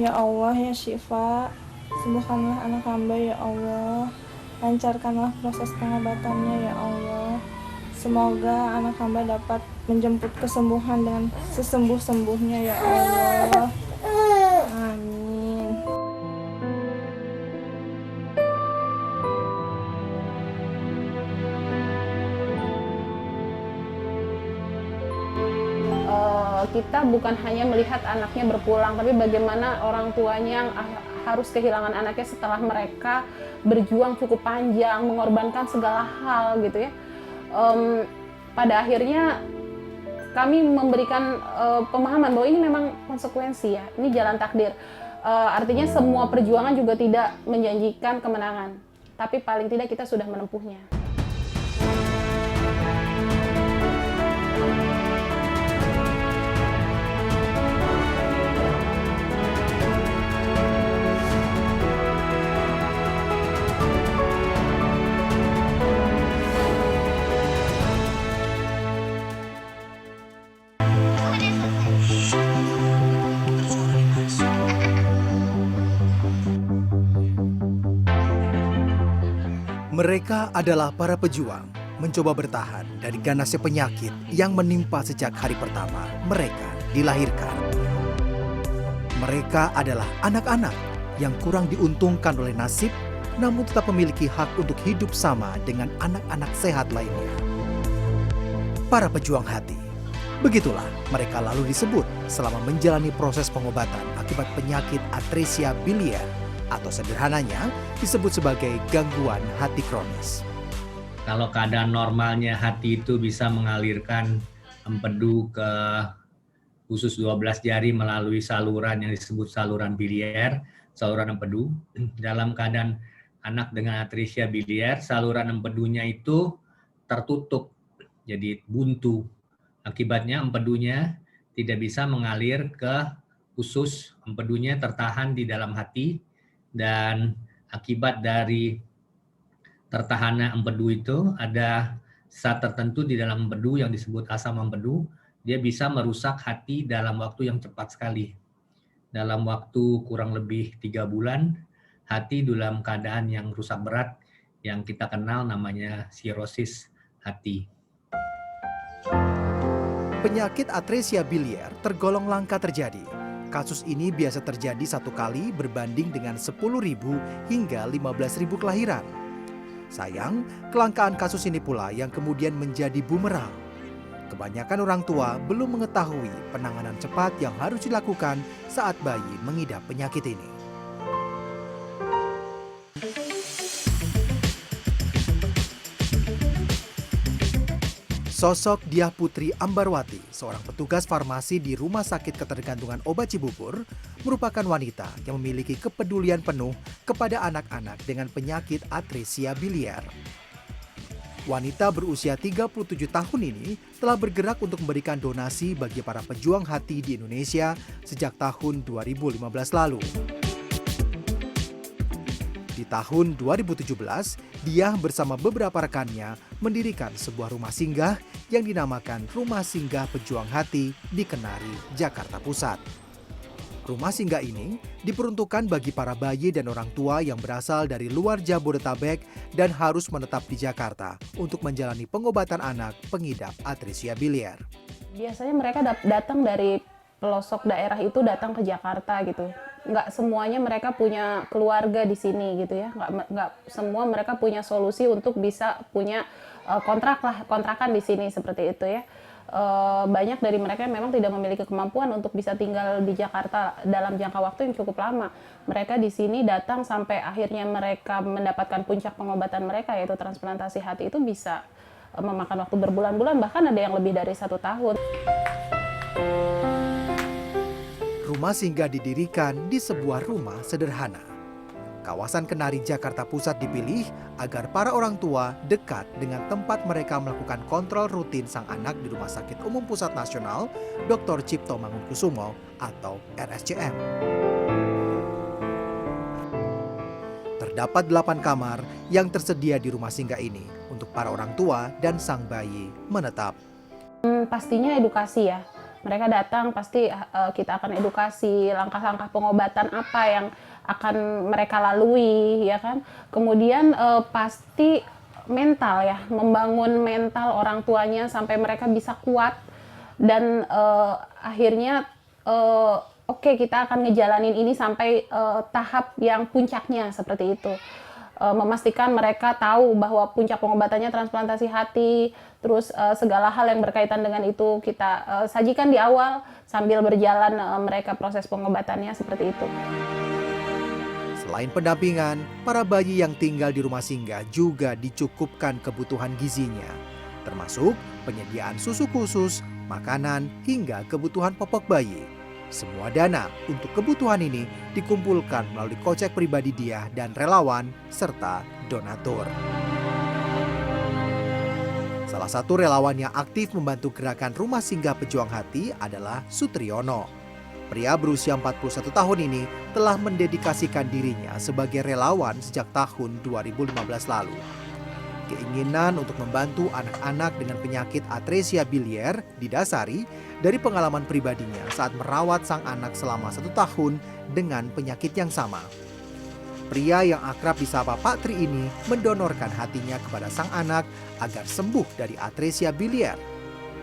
Ya Allah, ya Syifa, sembuhkanlah anak hamba ya Allah. Lancarkanlah proses pengobatannya ya Allah. Semoga anak hamba dapat menjemput kesembuhan dengan sesembuh-sembuhnya ya Allah. Amin. Kita bukan hanya melihat anaknya berpulang, tapi bagaimana orang tuanya yang harus kehilangan anaknya setelah mereka berjuang cukup panjang, mengorbankan segala hal gitu ya. Pada akhirnya kami memberikan pemahaman bahwa ini memang konsekuensi ya, ini jalan takdir. Artinya semua perjuangan juga tidak menjanjikan kemenangan, tapi paling tidak kita sudah menempuhnya. Mereka adalah para pejuang, mencoba bertahan dari ganasnya penyakit yang menimpa sejak hari pertama mereka dilahirkan. Mereka adalah anak-anak yang kurang diuntungkan oleh nasib, namun tetap memiliki hak untuk hidup sama dengan anak-anak sehat lainnya. Para pejuang hati, begitulah mereka lalu disebut selama menjalani proses pengobatan akibat penyakit atresia biliar, atau sederhananya disebut sebagai gangguan hati kronis. Kalau keadaan normalnya hati itu bisa mengalirkan empedu ke usus 12 jari melalui saluran yang disebut saluran biliar, saluran empedu. Dalam keadaan anak dengan atresia biliar, saluran empedunya itu tertutup, jadi buntu. Akibatnya empedunya tidak bisa mengalir ke usus, empedunya tertahan di dalam hati, dan akibat dari tertahannya empedu itu ada zat tertentu di dalam empedu yang disebut asam empedu, dia bisa merusak hati dalam waktu yang cepat sekali. Dalam waktu kurang lebih 3 bulan, hati dalam keadaan yang rusak berat yang kita kenal namanya sirosis hati. Penyakit atresia biliar tergolong langka terjadi. Kasus ini biasa terjadi satu kali berbanding dengan 10.000 hingga 15.000 kelahiran. Sayang, kelangkaan kasus ini pula yang kemudian menjadi bumerang. Kebanyakan orang tua belum mengetahui penanganan cepat yang harus dilakukan saat bayi mengidap penyakit ini. Sosok Diah Putri Ambarwati, seorang petugas farmasi di Rumah Sakit Ketergantungan Obat Cibubur, merupakan wanita yang memiliki kepedulian penuh kepada anak-anak dengan penyakit atresia biliar. Wanita berusia 37 tahun ini telah bergerak untuk memberikan donasi bagi para pejuang hati di Indonesia sejak tahun 2015 lalu. Di tahun 2017, dia bersama beberapa rekannya mendirikan sebuah rumah singgah yang dinamakan Rumah Singgah Pejuang Hati di Kenari, Jakarta Pusat. Rumah singgah ini diperuntukkan bagi para bayi dan orang tua yang berasal dari luar Jabodetabek dan harus menetap di Jakarta untuk menjalani pengobatan anak pengidap atresia biliar. Biasanya mereka datang dari pelosok daerah itu datang ke Jakarta gitu. Nggak semuanya mereka punya keluarga di sini gitu ya. Nggak semua mereka punya solusi untuk bisa punya kontrakan di sini seperti itu ya. Banyak dari mereka yang memang tidak memiliki kemampuan untuk bisa tinggal di Jakarta dalam jangka waktu yang cukup lama. Mereka di sini datang sampai akhirnya mereka mendapatkan puncak pengobatan mereka, yaitu transplantasi hati, itu bisa memakan waktu berbulan-bulan, bahkan ada yang lebih dari 1 tahun. Rumah singgah didirikan di sebuah rumah sederhana. Kawasan Kenari, Jakarta Pusat dipilih agar para orang tua dekat dengan tempat mereka melakukan kontrol rutin sang anak di Rumah Sakit Umum Pusat Nasional Dr. Cipto Mangunkusumo atau RSCM. Terdapat 8 kamar yang tersedia di rumah singgah ini untuk para orang tua dan sang bayi menetap. Pastinya edukasi ya. Mereka datang pasti kita akan edukasi langkah-langkah pengobatan apa yang akan mereka lalui, ya kan. Kemudian pasti mental ya, membangun mental orang tuanya sampai mereka bisa kuat dan akhirnya oke, kita akan ngejalanin ini sampai tahap yang puncaknya seperti itu. Memastikan mereka tahu bahwa puncak pengobatannya transplantasi hati, terus segala hal yang berkaitan dengan itu kita sajikan di awal sambil berjalan mereka proses pengobatannya seperti itu. Selain pendampingan, para bayi yang tinggal di rumah singgah juga dicukupkan kebutuhan gizinya, termasuk penyediaan susu khusus, makanan, hingga kebutuhan popok bayi. Semua dana untuk kebutuhan ini dikumpulkan melalui kocek pribadi Diah dan relawan serta donatur. Salah satu relawan yang aktif membantu gerakan Rumah Singgah Pejuang Hati adalah Sutriyono. Pria berusia 41 tahun ini telah mendedikasikan dirinya sebagai relawan sejak tahun 2015 lalu. Keinginan untuk membantu anak-anak dengan penyakit atresia bilier didasari dari pengalaman pribadinya saat merawat sang anak selama 1 tahun dengan penyakit yang sama. Pria yang akrab disapa Pak Tri ini mendonorkan hatinya kepada sang anak agar sembuh dari atresia bilier.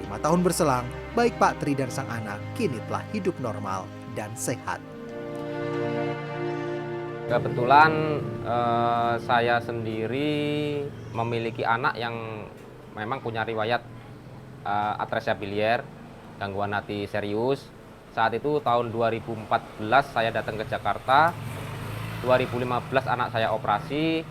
5 tahun berselang, baik Pak Tri dan sang anak kini telah hidup normal dan sehat. Kebetulan saya sendiri memiliki anak yang memang punya riwayat atresia bilier, gangguan hati serius. Saat itu tahun 2014 saya datang ke Jakarta, 2015 anak saya operasi.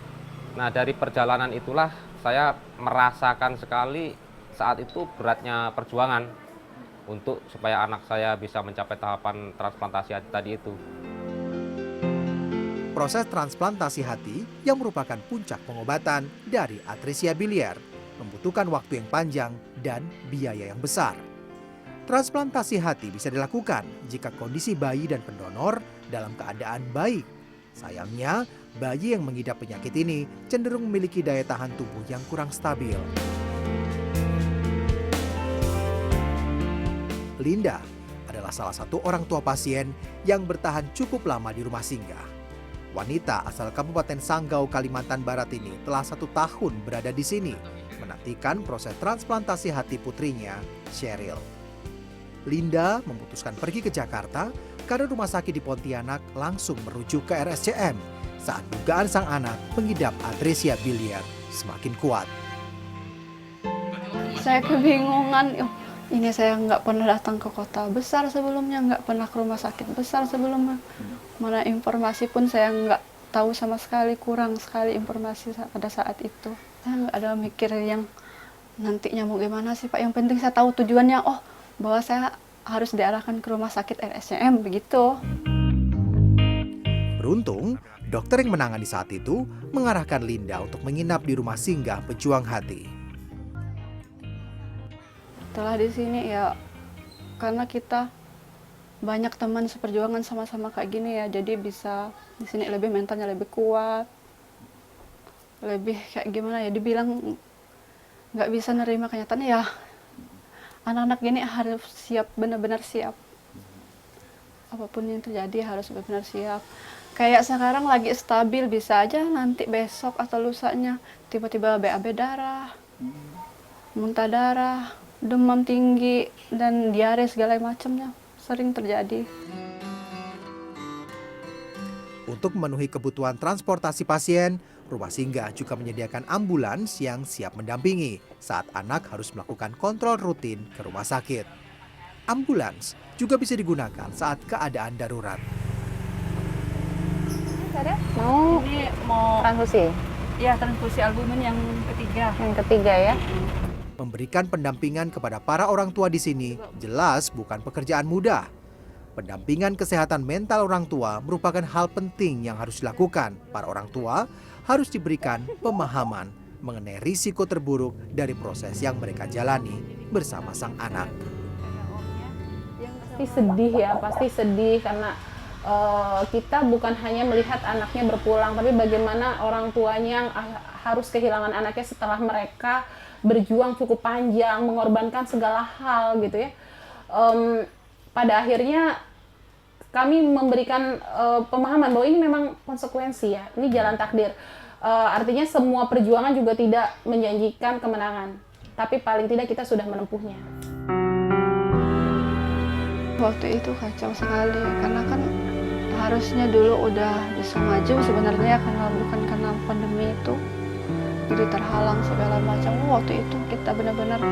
Nah, dari perjalanan itulah saya merasakan sekali saat itu beratnya perjuangan untuk supaya anak saya bisa mencapai tahapan transplantasi hati tadi itu. Proses transplantasi hati yang merupakan puncak pengobatan dari atresia bilier membutuhkan waktu yang panjang dan biaya yang besar. Transplantasi hati bisa dilakukan jika kondisi bayi dan pendonor dalam keadaan baik. Sayangnya, bayi yang mengidap penyakit ini cenderung memiliki daya tahan tubuh yang kurang stabil. Linda adalah salah satu orang tua pasien yang bertahan cukup lama di rumah singgah. Wanita asal Kabupaten Sanggau, Kalimantan Barat ini telah 1 tahun berada di sini, menantikan proses transplantasi hati putrinya, Cheryl. Linda memutuskan pergi ke Jakarta karena rumah sakit di Pontianak langsung merujuk ke RSCM saat dugaan sang anak mengidap atresia bilier semakin kuat. Saya kebingungan, ini saya nggak pernah datang ke kota besar sebelumnya, nggak pernah ke rumah sakit besar sebelumnya. Mana informasi pun saya nggak tahu sama sekali, kurang sekali informasi pada saat itu. Saya nggak ada mikir yang nantinya mau gimana sih Pak, yang penting saya tahu tujuannya, bahwa saya harus diarahkan ke rumah sakit RSCM, begitu. Beruntung, dokter yang menangani saat itu mengarahkan Linda untuk menginap di rumah singgah Pejuang Hati. Setelah di sini ya, karena kita banyak teman seperjuangan sama-sama kayak gini ya, jadi bisa di sini lebih mentalnya lebih kuat, lebih kayak gimana ya, dibilang nggak bisa nerima kenyataan ya. Anak-anak gini harus siap, benar-benar siap. Apapun yang terjadi harus benar-benar siap. Kayak sekarang lagi stabil, bisa aja nanti besok atau lusanya tiba-tiba BAB darah, muntah darah, demam tinggi, dan diare segala macamnya. Sering terjadi. Untuk memenuhi kebutuhan transportasi pasien, rumah singgah juga menyediakan ambulans yang siap mendampingi saat anak harus melakukan kontrol rutin ke rumah sakit. Ambulans juga bisa digunakan saat keadaan darurat. Mau Ini mau transfusi? ya transfusi albumin yang ketiga. Yang ketiga ya. Memberikan pendampingan kepada para orang tua di sini jelas bukan pekerjaan mudah. Pendampingan kesehatan mental orang tua merupakan hal penting yang harus dilakukan. Para orang tua harus diberikan pemahaman mengenai risiko terburuk dari proses yang mereka jalani bersama sang anak. Pasti sedih ya, pasti sedih karena kita bukan hanya melihat anaknya berpulang, tapi bagaimana orang tuanya yang harus kehilangan anaknya setelah mereka berjuang cukup panjang, mengorbankan segala hal gitu ya. pada akhirnya kami memberikan pemahaman bahwa ini memang konsekuensi ya, ini jalan takdir. Artinya semua perjuangan juga tidak menjanjikan kemenangan, tapi paling tidak kita sudah menempuhnya. Waktu itu kacau sekali, karena kan harusnya dulu udah bisa maju sebenarnya, karena bukan karena pandemi itu. Jadi terhalang segala macam. Waktu itu kita benar-benar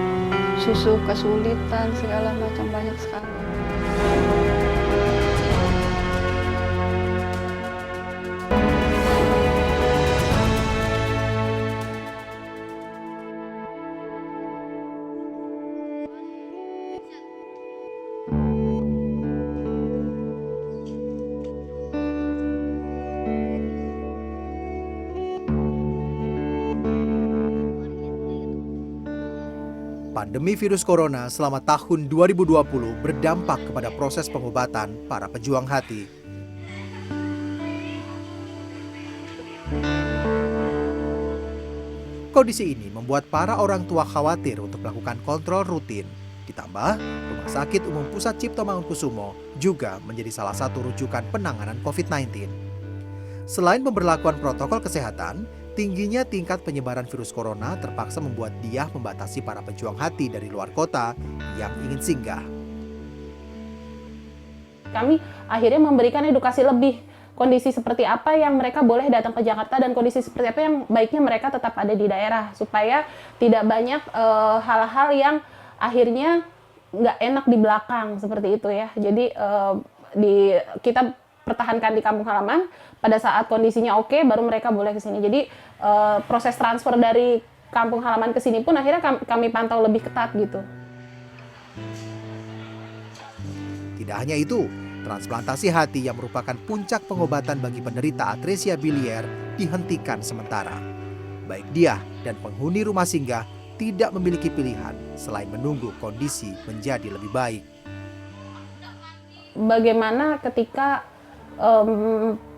kesulitan segala macam, banyak sekali. Pandemi virus corona selama tahun 2020 berdampak kepada proses pengobatan para pejuang hati. Kondisi ini membuat para orang tua khawatir untuk melakukan kontrol rutin. Ditambah, Rumah Sakit Umum Pusat Cipto Mangunkusumo juga menjadi salah satu rujukan penanganan COVID-19. Selain pemberlakuan protokol kesehatan, tingginya tingkat penyebaran virus corona terpaksa membuat Diah membatasi para pejuang hati dari luar kota yang ingin singgah. Kami akhirnya memberikan edukasi lebih, kondisi seperti apa yang mereka boleh datang ke Jakarta dan kondisi seperti apa yang baiknya mereka tetap ada di daerah, supaya tidak banyak hal-hal yang akhirnya nggak enak di belakang seperti itu ya. Jadi kita pertahankan di kampung halaman, pada saat kondisinya oke baru mereka boleh ke sini. Jadi proses transfer dari kampung halaman ke sini pun akhirnya kami pantau lebih ketat gitu. Tidak hanya itu, transplantasi hati yang merupakan puncak pengobatan bagi penderita atresia bilier dihentikan sementara. Baik Diah dan penghuni rumah singgah tidak memiliki pilihan selain menunggu kondisi menjadi lebih baik. Bagaimana ketika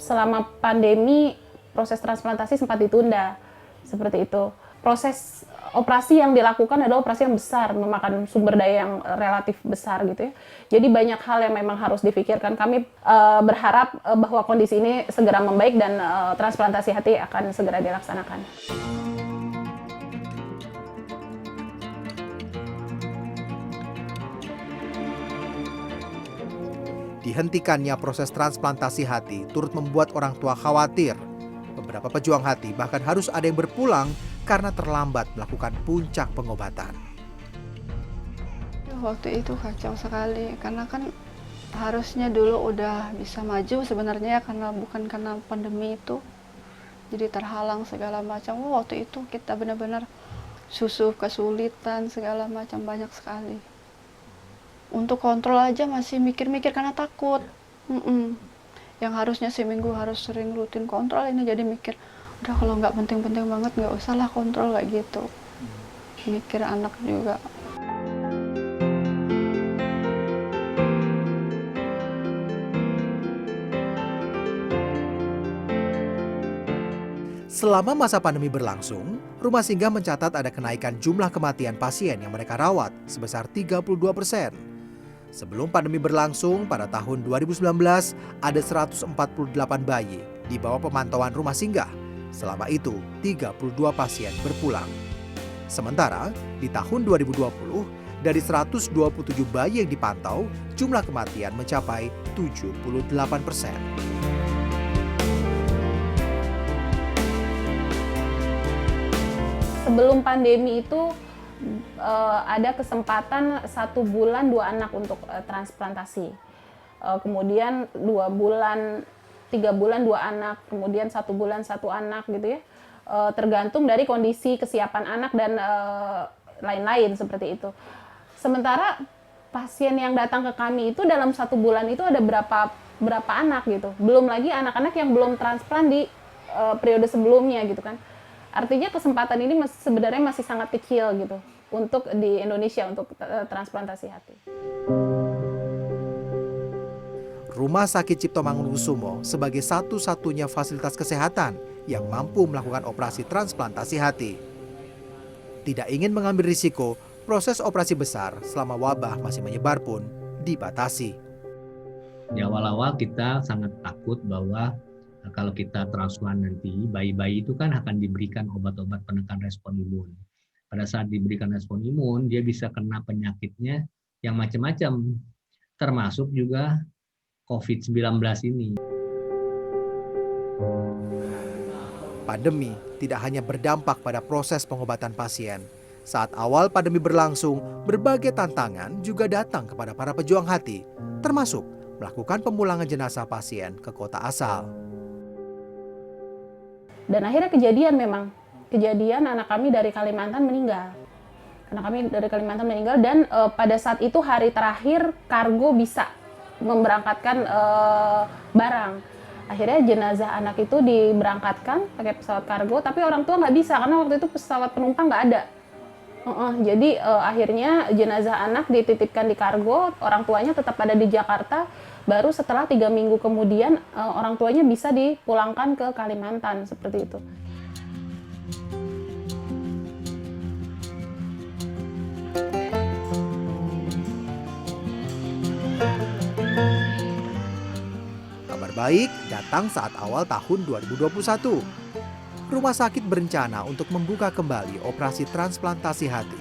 selama pandemi proses transplantasi sempat ditunda seperti itu. Proses operasi yang dilakukan adalah operasi yang besar, memakan sumber daya yang relatif besar gitu ya. Jadi banyak hal yang memang harus difikirkan. Kami berharap bahwa kondisi ini segera membaik dan transplantasi hati akan segera dilaksanakan. Dihentikannya proses transplantasi hati turut membuat orang tua khawatir. Beberapa pejuang hati bahkan harus ada yang berpulang karena terlambat melakukan puncak pengobatan. Waktu itu kacau sekali, karena kan harusnya dulu udah bisa maju sebenarnya, karena bukan karena pandemi itu. Jadi terhalang segala macam. Waktu itu kita benar-benar kesulitan segala macam, banyak sekali. Untuk kontrol aja masih mikir-mikir karena takut. Yang harusnya seminggu harus sering rutin kontrol, ini jadi mikir, udah kalau nggak penting-penting banget nggak usah lah kontrol kayak gitu. Mikir anak juga. Selama masa pandemi berlangsung, rumah singgah mencatat ada kenaikan jumlah kematian pasien yang mereka rawat sebesar 32%. Sebelum pandemi berlangsung, pada tahun 2019, ada 148 bayi di bawah pemantauan rumah singgah. Selama itu, 32 pasien berpulang. Sementara, di tahun 2020, dari 127 bayi yang dipantau, jumlah kematian mencapai 78%. Sebelum pandemi itu ada kesempatan 1 bulan 2 anak untuk transplantasi. Kemudian 2 bulan, 3 bulan 2 anak, kemudian 1 bulan 1 anak gitu ya. Tergantung dari kondisi kesiapan anak dan lain-lain seperti itu. Sementara pasien yang datang ke kami itu dalam 1 bulan itu ada berapa anak gitu. Belum lagi anak-anak yang belum transplant di periode sebelumnya gitu kan. Artinya kesempatan ini sebenarnya masih sangat kecil gitu untuk di Indonesia untuk transplantasi hati. Rumah Sakit Cipto Mangunkusumo sebagai satu-satunya fasilitas kesehatan yang mampu melakukan operasi transplantasi hati. Tidak ingin mengambil risiko, Proses operasi besar selama wabah masih menyebar pun dibatasi. Di awal-awal kita sangat takut bahwa kalau kita transplant nanti, bayi-bayi itu kan akan diberikan obat-obat penekan respon imun. Pada saat diberikan respon imun, dia bisa kena penyakitnya yang macam-macam, termasuk juga COVID-19 ini. Pandemi tidak hanya berdampak pada proses pengobatan pasien. Saat awal pandemi berlangsung, berbagai tantangan juga datang kepada para pejuang hati, termasuk melakukan pemulangan jenazah pasien ke kota asal. Dan akhirnya kejadian anak kami dari Kalimantan meninggal. Dan pada saat itu hari terakhir kargo bisa memberangkatkan barang. Akhirnya jenazah anak itu diberangkatkan pakai pesawat kargo, tapi orang tua nggak bisa karena waktu itu pesawat penumpang nggak ada. Jadi akhirnya jenazah anak dititipkan di kargo, orang tuanya tetap ada di Jakarta. Baru setelah 3 minggu kemudian orang tuanya bisa dipulangkan ke Kalimantan, seperti itu. Kabar baik datang saat awal tahun 2021. Rumah sakit berencana untuk membuka kembali operasi transplantasi hati.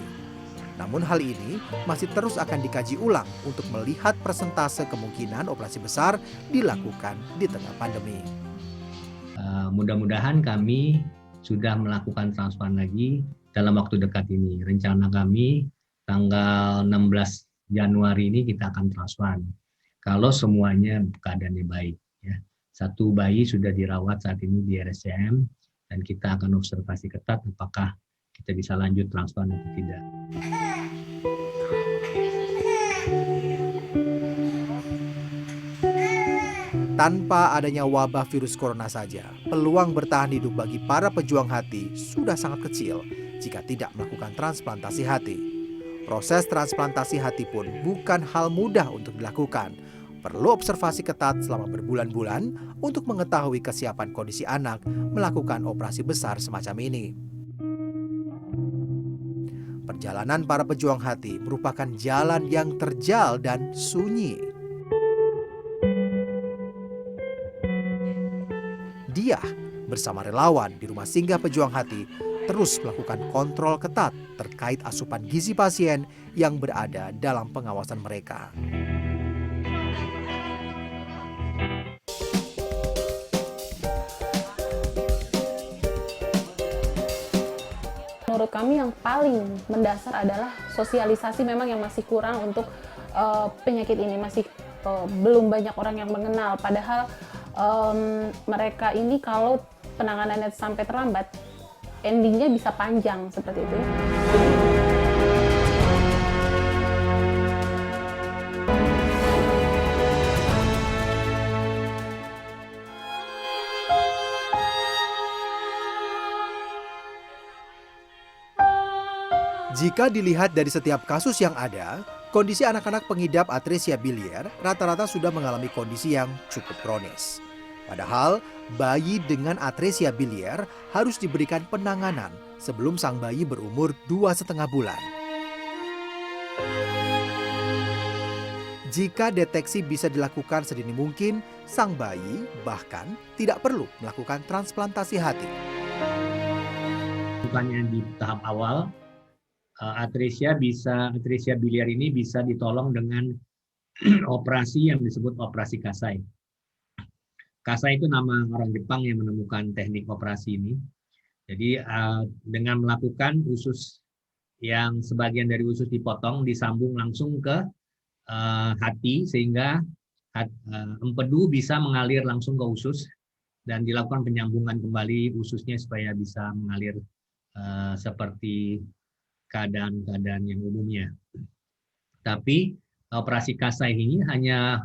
Namun hal ini masih terus akan dikaji ulang untuk melihat persentase kemungkinan operasi besar dilakukan di tengah pandemi. Mudah-mudahan kami sudah melakukan transplant lagi dalam waktu dekat ini. Rencana kami tanggal 16 Januari ini kita akan transplant. Kalau semuanya keadaannya baik. Ya. 1 bayi sudah dirawat saat ini di RSCM dan kita akan observasi ketat apakah kita bisa lanjut transplant atau tidak. Tanpa adanya wabah virus corona saja, peluang bertahan hidup bagi para pejuang hati sudah sangat kecil jika tidak melakukan transplantasi hati. Proses transplantasi hati pun bukan hal mudah untuk dilakukan. Perlu observasi ketat selama berbulan-bulan untuk mengetahui kesiapan kondisi anak melakukan operasi besar semacam ini. Perjalanan para pejuang hati merupakan jalan yang terjal dan sunyi. Dia bersama relawan di Rumah Singgah Pejuang Hati terus melakukan kontrol ketat terkait asupan gizi pasien yang berada dalam pengawasan mereka. Menurut kami yang paling mendasar adalah sosialisasi memang yang masih kurang untuk penyakit ini, masih belum banyak orang yang mengenal. Padahal mereka ini kalau penanganannya sampai terlambat, endingnya bisa panjang seperti itu. Jika dilihat dari setiap kasus yang ada, kondisi anak-anak pengidap atresia biliar rata-rata sudah mengalami kondisi yang cukup kronis. Padahal, bayi dengan atresia biliar harus diberikan penanganan sebelum sang bayi berumur 2,5 bulan. Jika deteksi bisa dilakukan sedini mungkin, sang bayi bahkan tidak perlu melakukan transplantasi hati. Bukannya di tahap awal, atresia biliar ini bisa ditolong dengan operasi yang disebut operasi Kasai. Kasai itu nama orang Jepang yang menemukan teknik operasi ini. Jadi dengan melakukan usus yang sebagian dari usus dipotong, disambung langsung ke hati sehingga empedu bisa mengalir langsung ke usus dan dilakukan penyambungan kembali ususnya supaya bisa mengalir seperti keadaan-keadaan yang umumnya. Tapi operasi Kasai ini hanya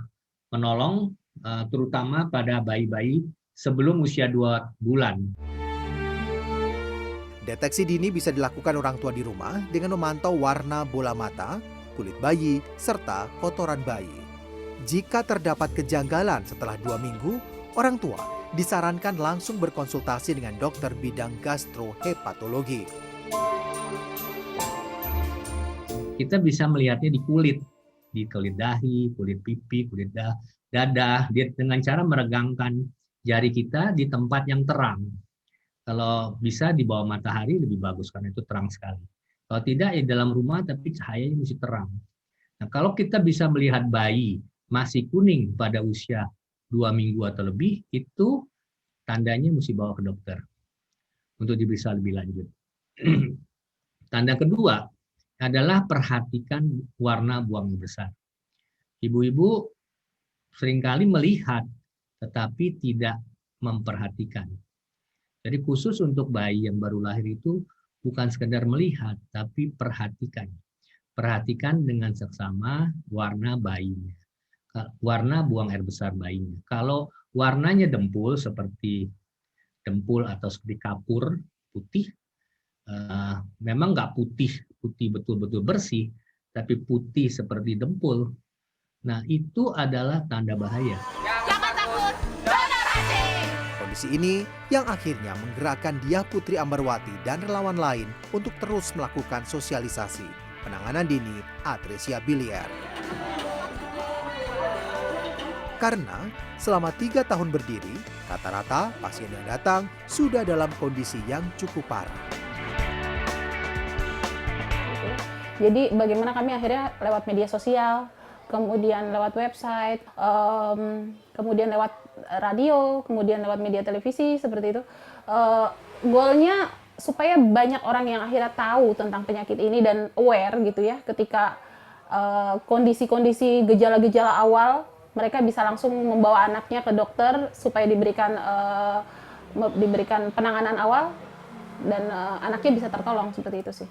menolong terutama pada bayi-bayi sebelum usia 2 bulan. Deteksi dini bisa dilakukan orang tua di rumah dengan memantau warna bola mata, kulit bayi, serta kotoran bayi. Jika terdapat kejanggalan setelah 2 minggu, orang tua disarankan langsung berkonsultasi dengan dokter bidang gastrohepatologi. kita bisa melihatnya di kulit dahi, kulit pipi, kulit dada, dengan cara meregangkan jari kita di tempat yang terang. Kalau bisa di bawah matahari lebih bagus karena itu terang sekali. Kalau tidak ya dalam rumah tapi cahayanya mesti terang. Nah, kalau kita bisa melihat bayi masih kuning pada usia 2 minggu atau lebih, itu tandanya mesti bawa ke dokter untuk diperiksa lebih lanjut. Tanda kedua adalah perhatikan warna buang besar. Ibu-ibu seringkali melihat tetapi tidak memperhatikan. Jadi khusus untuk bayi yang baru lahir itu bukan sekedar melihat, tapi perhatikan. Perhatikan dengan seksama warna bayinya, warna buang air besar bayinya. Kalau warnanya dempul seperti dempul atau seperti kapur putih, memang nggak putih betul-betul bersih, tapi putih seperti dempul. Nah, itu adalah tanda bahaya. Kondisi ini yang akhirnya menggerakkan Diah Putri Ambarwati dan relawan lain untuk terus melakukan sosialisasi penanganan dini atresia biliar. Karena selama 3 tahun berdiri, rata-rata pasien yang datang sudah dalam kondisi yang cukup parah. Jadi bagaimana kami akhirnya lewat media sosial, kemudian lewat website, kemudian lewat radio, kemudian lewat media televisi seperti itu. Goalnya supaya banyak orang yang akhirnya tahu tentang penyakit ini dan aware gitu ya, ketika kondisi-kondisi gejala-gejala awal, mereka bisa langsung membawa anaknya ke dokter supaya diberikan penanganan awal dan anaknya bisa tertolong seperti itu sih.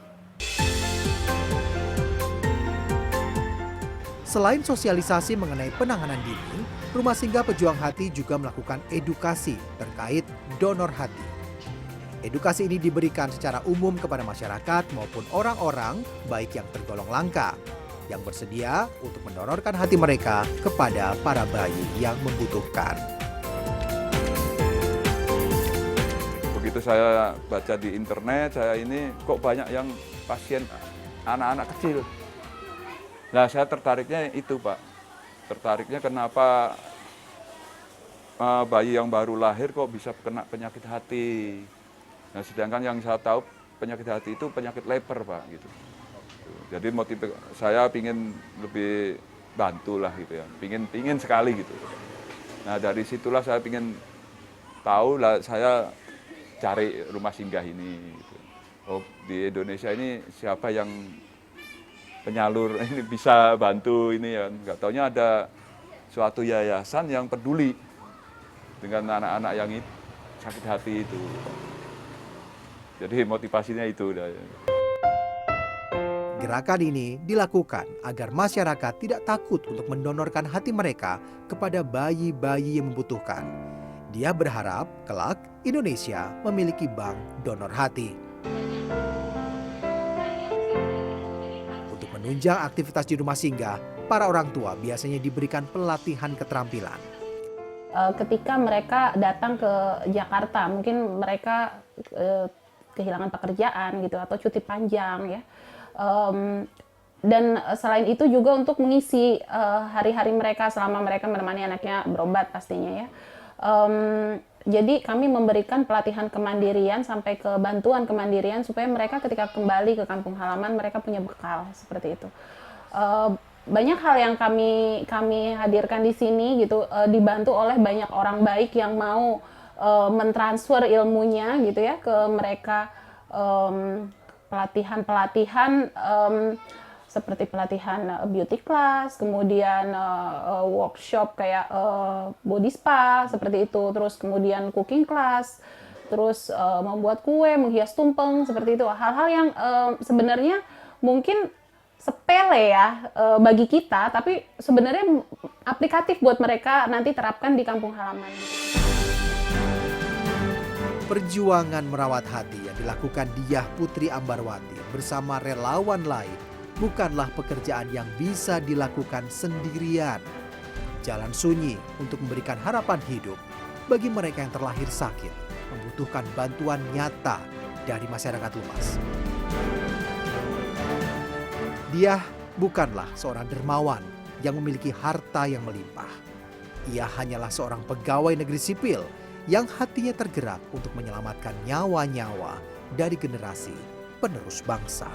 Selain sosialisasi mengenai penanganan dini, Rumah Singgah Pejuang Hati juga melakukan edukasi terkait donor hati. Edukasi ini diberikan secara umum kepada masyarakat maupun orang-orang baik yang tergolong langka, yang bersedia untuk mendonorkan hati mereka kepada para bayi yang membutuhkan. Begitu saya baca di internet, saya ini kok banyak yang pasien anak-anak kecil. Nah, saya tertariknya itu, Pak. Tertariknya kenapa bayi yang baru lahir kok bisa kena penyakit hati. Nah, sedangkan yang saya tahu penyakit hati itu penyakit leper, Pak, gitu. Jadi motif saya pingin lebih bantu lah gitu ya, pingin sekali gitu. Nah, dari situlah saya pingin tahu lah, saya cari rumah singgah ini. Gitu. Oh, di Indonesia ini siapa yang penyalur ini bisa bantu ini ya, nggak taunya ada suatu yayasan yang peduli dengan anak-anak yang sakit hati itu. Jadi motivasinya itu. Gerakan ini dilakukan agar masyarakat tidak takut untuk mendonorkan hati mereka kepada bayi-bayi yang membutuhkan. Dia berharap kelak Indonesia memiliki bank donor hati. Untuk menunjang aktivitas di rumah singgah, para orang tua biasanya diberikan pelatihan keterampilan. Ketika mereka datang ke Jakarta, mungkin mereka kehilangan pekerjaan gitu atau cuti panjang ya. Dan selain itu juga untuk mengisi hari-hari mereka selama mereka menemani anaknya berobat pastinya ya. Jadi kami memberikan pelatihan kemandirian sampai ke bantuan kemandirian supaya mereka ketika kembali ke kampung halaman mereka punya bekal seperti itu. Banyak hal yang kami hadirkan di sini gitu, dibantu oleh banyak orang baik yang mau mentransfer ilmunya gitu ya ke mereka. Pelatihan seperti pelatihan beauty class, kemudian workshop kayak body spa seperti itu, terus kemudian cooking class, terus membuat kue, menghias tumpeng seperti itu. Hal-hal yang sebenarnya mungkin sepele ya bagi kita, tapi sebenarnya aplikatif buat mereka nanti terapkan di kampung halaman. Perjuangan merawat hati yang dilakukan Diah Putri Ambarwati bersama relawan lain bukanlah pekerjaan yang bisa dilakukan sendirian. Jalan sunyi untuk memberikan harapan hidup bagi mereka yang terlahir sakit, membutuhkan bantuan nyata dari masyarakat luas. Diah bukanlah seorang dermawan yang memiliki harta yang melimpah. Ia hanyalah seorang pegawai negeri sipil yang hatinya tergerak untuk menyelamatkan nyawa-nyawa dari generasi penerus bangsa.